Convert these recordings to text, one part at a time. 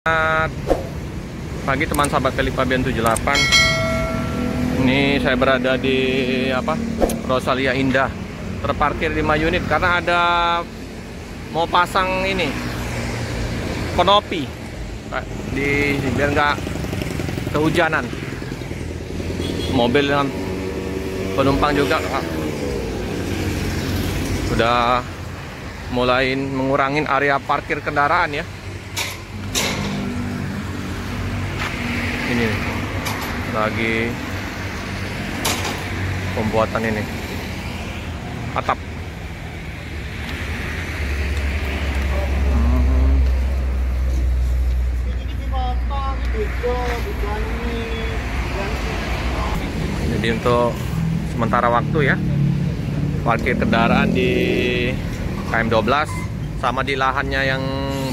Selamat pagi teman sahabat Kelipabian 78. Ini saya berada di Rosalia Indah. Terparkir 5 unit karena ada mau pasang ini konopi di biar nggak kehujanan. Mobil dengan penumpang juga sudah mulai mengurangi area parkir kendaraan ya. Ini lagi pembuatan ini atap. Jadi untuk sementara waktu ya, parkir kendaraan di KM 12 sama di lahannya yang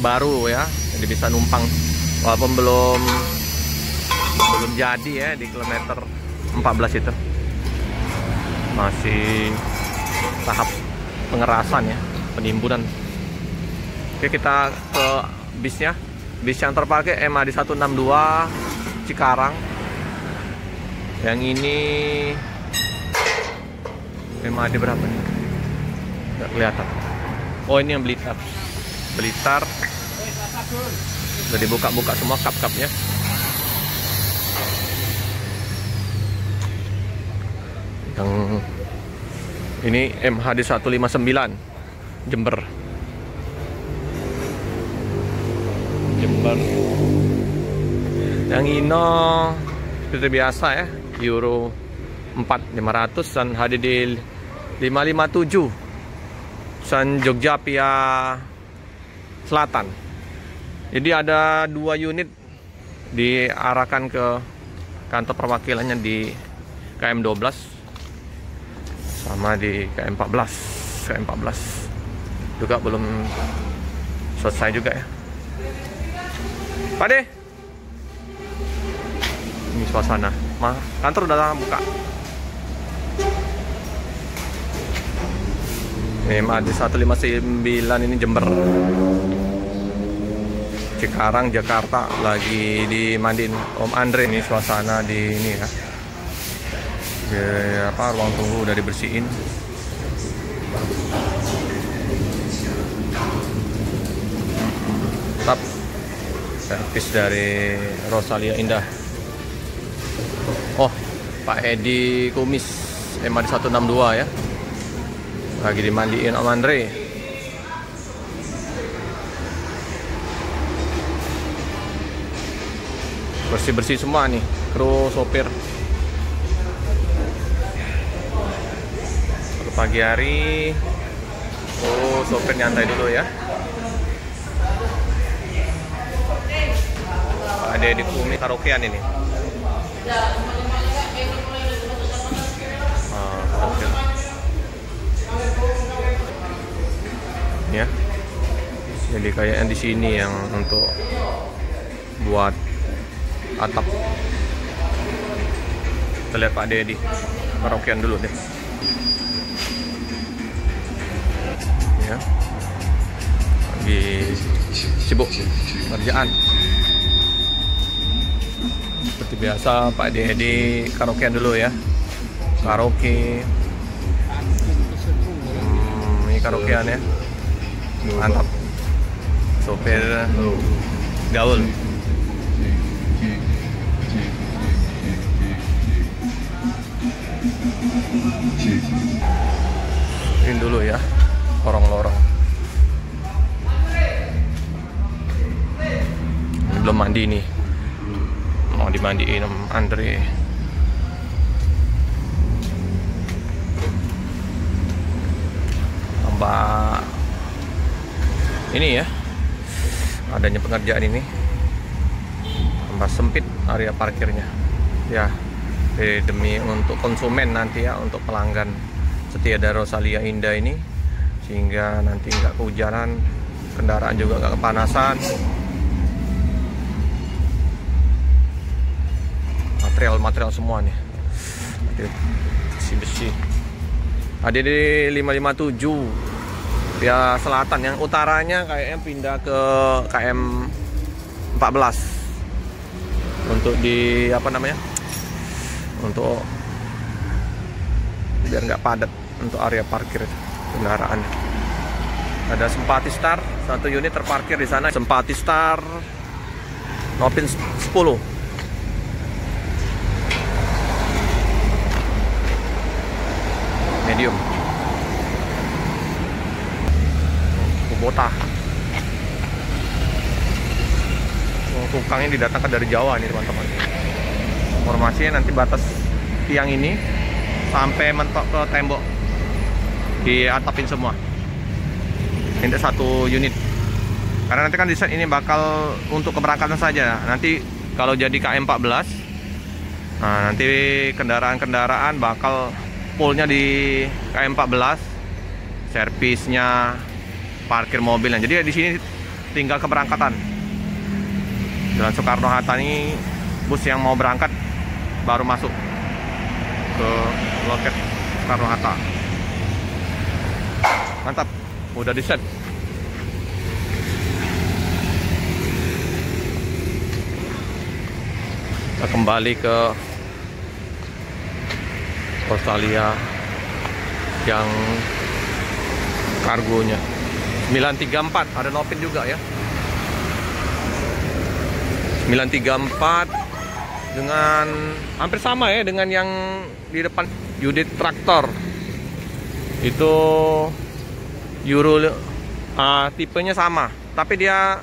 baru ya, jadi bisa numpang walaupun belum jadi ya, di kilometer 14 itu masih tahap pengerasan ya, penimbunan. Oke, kita ke bisnya. Bis yang terparkir MAD 162 Cikarang. Yang ini MAD berapa nih? Nggak kelihatan. Oh, ini yang Blitar. Blitar udah dibuka-buka semua kap-kapnya. Yang ini MHD 159 Jember. Yang Ino seperti biasa ya, Euro 4500 dan HDD 557 San Jogja Pia Selatan. Jadi ada 2 unit diarahkan ke kantor perwakilannya di KM 12 sama di KM 14 juga belum selesai juga ya. Pak De, ini suasana kantor udah buka. Ini MAD 159 ini Jember. Cikarang Jakarta lagi dimandiin Om Andre. Ini suasana di ini ya. Ruang tunggu udah dibersihin. Tetap servis dari Rosalia Indah. Oh, Pak Edi Kumis MAD 162 ya, lagi dimandiin Om Andre. Bersih-bersih semua nih kru sopir. Pagi hari, sopir nyantai dulu ya. Pak Ade di Kumi karaokean ini. Karaokean. Ya. Jadi kayaknya di sini yang untuk buat atap. Kita lihat Pak Ade di karaokean dulu deh. Ya, lagi sibuk kerjaan seperti biasa. Pak Dedi karaokean dulu ya, karaoke. Ini karaokean ya, mantap. Sopir gaul. Ini dulu ya, lorong-lorong. Ini belum mandi nih, mau dimandiin Om Andre. Tambah ini ya, adanya pengerjaan ini tambah sempit area parkirnya ya, demi untuk konsumen nanti ya, untuk pelanggan setia dari Rosalia Indah ini, sehingga nanti nggak kehujanan, kendaraan juga nggak kepanasan. Material semua nih, besi-besi. Ada di 557 Pia Selatan, yang utaranya kayaknya pindah ke KM 14 untuk di apa namanya, untuk biar nggak padat untuk area parkir kendaraan. Ada Sempati Star, satu unit terparkir di sana. Sempati Star Nopin 10. Medium. Kubota. Tukangnya didatangkan dari Jawa nih teman-teman. Informasinya nanti batas tiang ini sampai mentok ke tembok, diatapin semua. Ini satu unit. Karena nanti kan desain ini bakal untuk keberangkatan saja. Nanti kalau jadi KM14, nah nanti kendaraan-kendaraan bakal fullnya di KM14, servisnya, parkir mobilnya. Jadi di sini tinggal keberangkatan. Jalan Soekarno-Hatta ini bus yang mau berangkat baru masuk ke loket Soekarno-Hatta. Mantap, udah di set. Kita kembali ke Rosalia yang kargonya 934, ada Nopin juga ya. 934 dengan hampir sama ya dengan yang di depan unit traktor. Itu Euro tipenya sama, tapi dia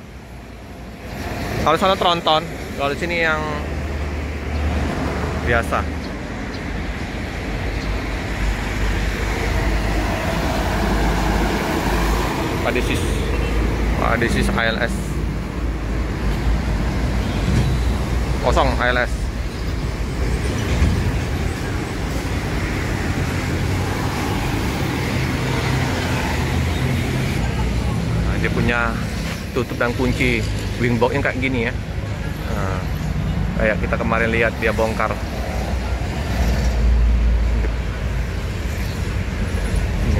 kalau sana tronton, kalau di sini yang biasa. Padesis ALS kosong ALS. Nah, dia punya tutup dan kunci wing boxnya kayak gini ya. Nah, kayak kita kemarin lihat dia bongkar.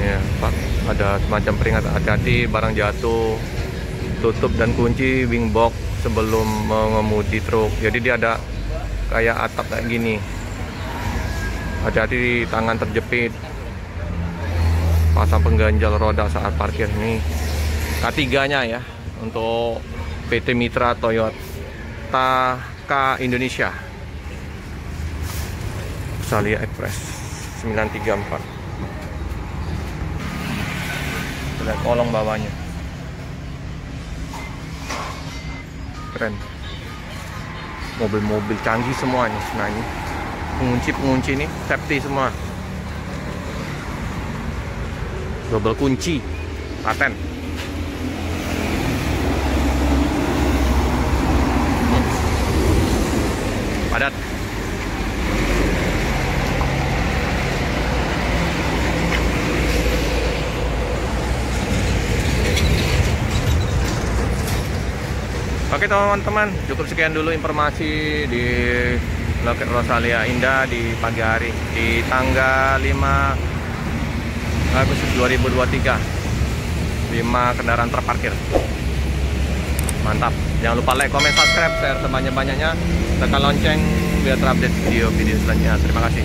Ya, Pak, ada semacam peringatan hati-hati barang jatuh, tutup dan kunci wing box sebelum mengemudi truk. Jadi dia ada kayak atap kayak gini. Hati-hati di tangan terjepit. Pasang pengganjal roda saat parkir ini. K3-nya ya untuk PT Mitra Toyota K Indonesia. Rosalia Express 934. Lihat kolong bawahnya, keren. Mobil-mobil canggih semua nih. Nah ini pengunci ini safety semua, double kunci, paten. Padat. Oke teman-teman, cukup sekian dulu informasi di loket Rosalia Indah di pagi hari di tanggal 5 Agustus 2023. 5 kendaraan terparkir. Mantap. Jangan lupa like, comment, subscribe, share sebanyak-banyaknya, tekan lonceng biar terupdate video-video selanjutnya. Terima kasih.